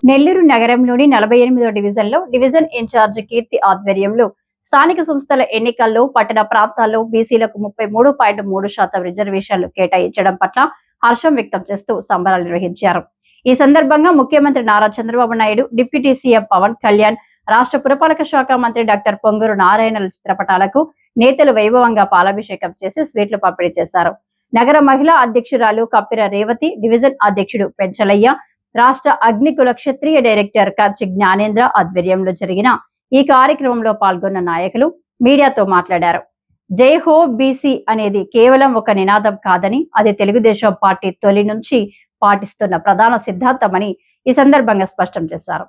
నెల్లూరు నగరంలోని 48వ డివిజన్లో division incharge కీర్తి ఆధ్వర్యంలో స్థానిక సంస్థల ఎన్నికల్లో పట్టణ ప్రాంతాల్లో బీసీలకు 33.3% రిజర్వేషన్లు కేటాయించడం పట్ల హర్షం వ్యక్తం చేస్తూ సంబరాలు నిర్వహించారు. ఈ సందర్భంగా ముఖ్యమంత్రి నారా చంద్రబాబు నాయుడు, డిప్యూటీ సీఎం పవన్ కళ్యాణ్, రాష్ట్ర పురపాలక శాఖ మంత్రి డాక్టర్ పొంగూరు నారాయణల చిత్రపటాలకు నేతలు వైభవంగా పాలాభిషేకం చేసి స్వీట్లు పంపిణీ చేశారు. నగర మహిళా అధ్యక్షురాలు కప్పిర రేవతి, డివిజన్ అధ్యక్షుడు పెంచలయ్య, రాష్ట్ర అగ్నికుల క్షత్రియ డైరెక్టర్ కంచి జ్ఞానేంద్ర ఆధ్వర్యంలో జరిగిన ఈ కార్యక్రమంలో పాల్గొన్న నాయకులు మీడియాతో మాట్లాడారు. జై హో బీసీ అనేది కేవలం ఒక నినాదం కాదని, అది తెలుగుదేశం పార్టీ తొలి నుంచి పాటిస్తున్న ప్రధాన సిద్ధాంతమని ఈ సందర్భంగా స్పష్టం చేశారు.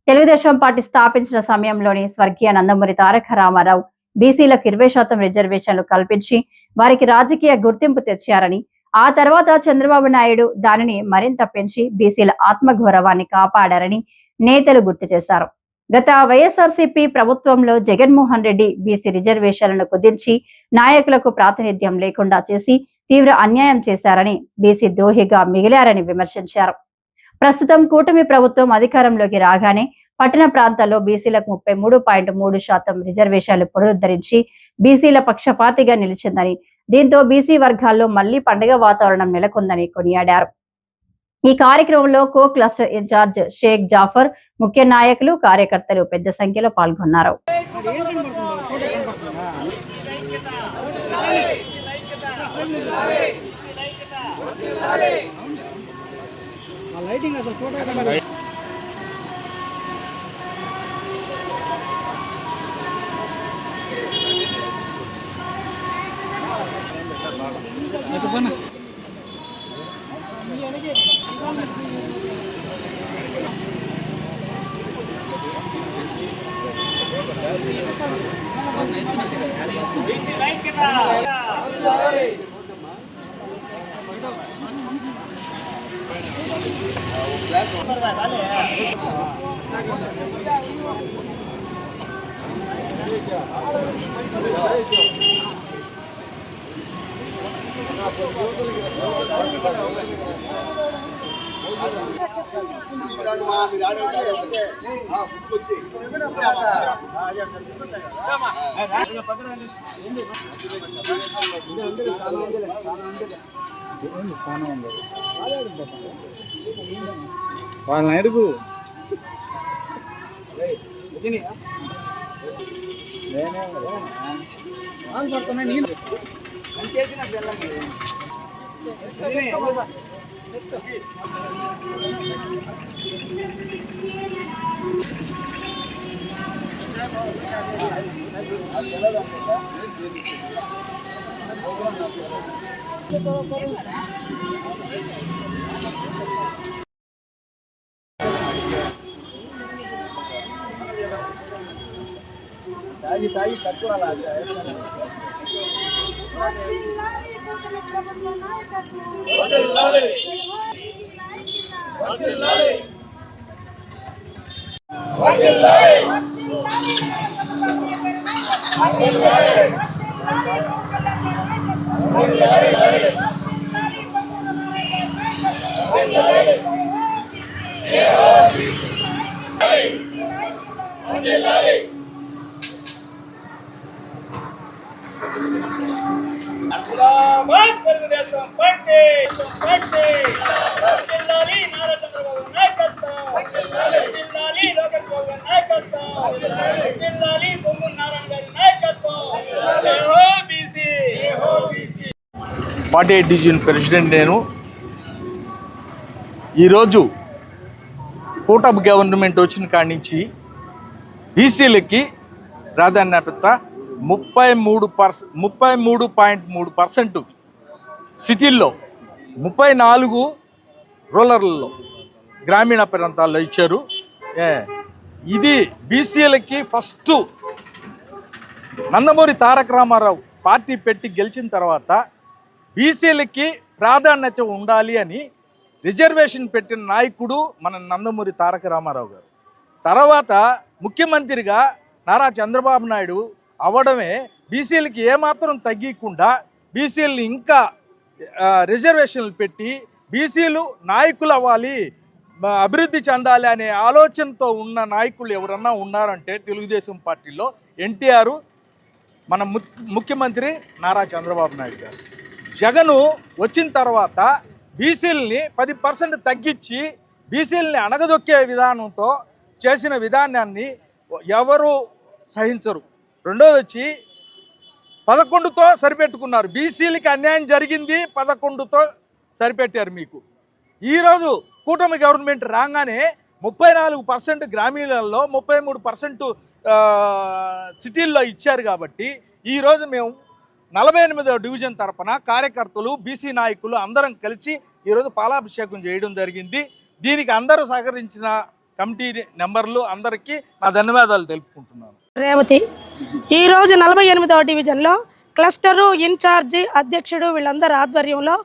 తెలుగుదేశం పార్టీ స్థాపించిన సమయంలోని స్వర్గీయ నందమూరి తారక రామారావు బీసీలకు 20% రిజర్వేషన్లు కల్పించి వారికి రాజకీయ గుర్తింపు తెచ్చారని, ఆ తర్వాత చంద్రబాబు నాయుడు దానిని మరింత పెంచి బీసీల ఆత్మగౌరవాన్ని కాపాడారని నేతలు గుర్తు చేశారు. గత వైఎస్ఆర్సీపీ ప్రభుత్వంలో జగన్మోహన్ రెడ్డి బీసీ రిజర్వేషన్లను కుదించి నాయకులకు ప్రాతినిధ్యం లేకుండా చేసి తీవ్ర అన్యాయం చేశారని, బీసీ ద్రోహిగా మిగిలారని విమర్శించారు. ప్రస్తుతం కూటమి ప్రభుత్వం అధికారంలోకి రాగానే పట్టణ ప్రాంతాల్లో బీసీలకు 33.3% రిజర్వేషన్లు పునరుద్ధరించి బీసీల పక్షపాతిగా నిలిచిందని, దీంతో బీసీ వర్గాల్లో మళ్లీ పండుగ వాతావరణం నెలకొందని కొనియాడారు. ఈ కార్యక్రమంలో co cluster incharge Sheikh Jafar, ముఖ్య నాయకులు, కార్యకర్తలు పెద్ద సంఖ్యలో పాల్గొన్నారు. వాళ్ళని అడుగు. తాగి తక్కువ పార్టీ డివిజన్ ప్రెసిడెంట్ నేను. ఈరోజు కూటమి గవర్నమెంట్ వచ్చిన కాడి నుంచి బీసీలకి ప్రాధాన్యత 33.3% సిటీల్లో, 34 రూరల్లో, గ్రామీణ ప్రాంతాల్లో ఇచ్చారు. ఇది బీసీలకి ఫస్ట్ నందమూరి తారక రామారావు పార్టీ పెట్టి గెలిచిన తర్వాత బీసీలకి ప్రాధాన్యత ఉండాలి అని రిజర్వేషన్ పెట్టిన నాయకుడు మన నందమూరి తారక రామారావు గారు. తర్వాత ముఖ్యమంత్రిగా నారా చంద్రబాబు నాయుడు అవ్వడమే బీసీలకి ఏమాత్రం తగ్గకుండా బీసీలని ఇంకా రిజర్వేషన్లు పెట్టి బీసీలు నాయకులు అవ్వాలి, అభివృద్ధి చెందాలి అనే ఆలోచనతో ఉన్న నాయకులు ఎవరన్నా ఉన్నారంటే తెలుగుదేశం పార్టీలో ఎన్టీఆర్, మన ముఖ్యమంత్రి నారా చంద్రబాబు నాయుడు గారు. జగను వచ్చిన తర్వాత బీసీలని 10% తగ్గించి బీసీలని అణగదొక్కే విధానంతో చేసిన విధానాన్ని ఎవరు సహించరు. రెండోది వచ్చి 11తో సరిపెట్టుకున్నారు. బీసీలకి అన్యాయం జరిగింది, 11తో సరిపెట్టారు. మీకు ఈరోజు కూటమి గవర్నమెంట్ రాగానే 34% గ్రామీణాల్లో 33% సిటీల్లో ఇచ్చారు. కాబట్టి ఈరోజు మేము 48వ డివిజన్ తరపున కార్యకర్తలు, బీసీ నాయకులు అందరం కలిసి ఈరోజు పాలాభిషేకం చేయడం జరిగింది. దీనికి అందరూ సహకరించిన కమిటీ మెంబర్లు అందరికీ నా ధన్యవాదాలు తెలుపుకుంటున్నాను. రేవతి ఈరోజు 48వ డివిజన్లో క్లస్టరు ఇన్ఛార్జి అధ్యక్షుడు వీళ్ళందరి ఆధ్వర్యంలో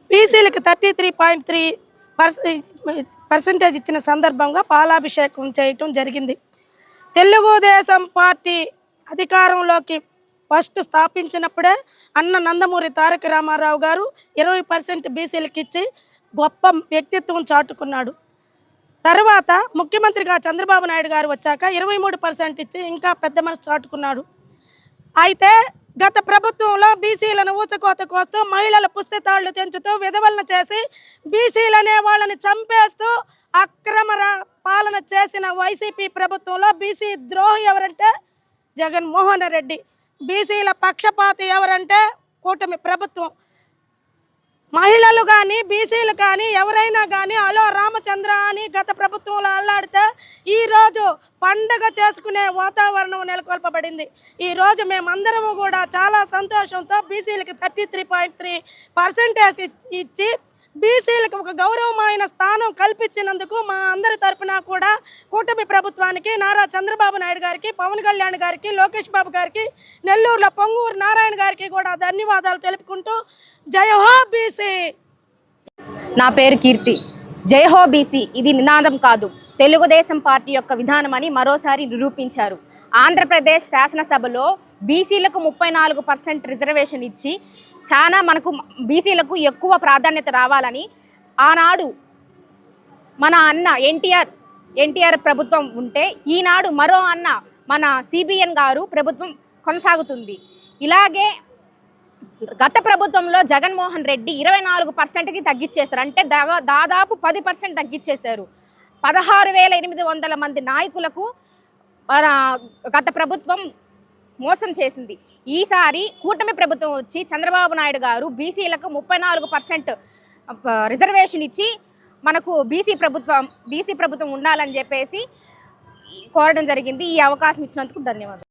బీసీలకు 33.3% ఇచ్చిన సందర్భంగా పాలాభిషేకం చేయటం జరిగింది. తెలుగుదేశం పార్టీ అధికారంలోకి ఫస్ట్ స్థాపించినప్పుడే అన్న నందమూరి తారక రామారావు గారు 20% బీసీలకు ఇచ్చి గొప్ప వ్యక్తిత్వం చాటుకున్నాడు. తర్వాత ముఖ్యమంత్రిగా చంద్రబాబు నాయుడు గారు వచ్చాక 23% ఇచ్చి ఇంకా పెద్ద మనసు చాటుకున్నాడు. అయితే గత ప్రభుత్వంలో బీసీలను ఊచకోత కోస్తూ, మహిళల పుస్తతాళ్లు తెంచుతూ, విధవలను చేసి బీసీలనే వాళ్ళని చంపేస్తూ అక్రమ పాలన చేసిన వైసీపీ ప్రభుత్వంలో బీసీ ద్రోహి ఎవరంటే జగన్మోహన్ రెడ్డి. బీసీల పక్షపాతి ఎవరంటే కూటమి ప్రభుత్వం. మహిళలు కానీ బీసీలు కానీ ఎవరైనా కానీ అలో రామచంద్ర అని గత ప్రభుత్వంలో అల్లాడితే ఈరోజు పండగ చేసుకునే వాతావరణం నెలకొల్పబడింది. ఈరోజు మేమందరము కూడా చాలా సంతోషంతో బీసీలకు 33.3% ఇచ్చి బీసీలకు ఒక గౌరవమైన స్థానం కల్పించినందుకు మా అందరి తరఫున కూడా కూటమి ప్రభుత్వానికి, నారా చంద్రబాబు నాయుడు గారికి, పవన్ కళ్యాణ్ గారికి, లోకేష్ బాబు గారికి, నెల్లూరులో పొంగూరు నారాయణ గారికి కూడా ధన్యవాదాలు తెలుపుకుంటూ జై హో బీసీ. నా పేరు కీర్తి. జై హో బీసీ ఇది నినాదం కాదు, తెలుగుదేశం పార్టీ యొక్క విధానం అని మరోసారి నిరూపించారు. ఆంధ్రప్రదేశ్ శాసనసభలో బీసీలకు 34% రిజర్వేషన్ ఇచ్చి చాలా మనకు బీసీలకు ఎక్కువ ప్రాధాన్యత రావాలని ఆనాడు మన అన్న ఎన్టీఆర్ ప్రభుత్వం ఉంటే, ఈనాడు మరో అన్న మన సిబిఎన్ గారు ప్రభుత్వం కొనసాగుతుంది. ఇలాగే గత ప్రభుత్వంలో జగన్మోహన్ రెడ్డి 24%కి తగ్గించేశారు. అంటే దాదాపు 10% తగ్గించేశారు. 16,800 మంది నాయకులకు మన గత ప్రభుత్వం మోసం చేసింది. ఈసారి కూటమి ప్రభుత్వం వచ్చి చంద్రబాబు నాయుడు గారు బీసీలకు 34% రిజర్వేషన్ ఇచ్చి మనకు బీసీ ప్రభుత్వం ఉండాలని చెప్పేసి కోరడం జరిగింది. ఈ అవకాశం ఇచ్చినందుకు ధన్యవాదాలు.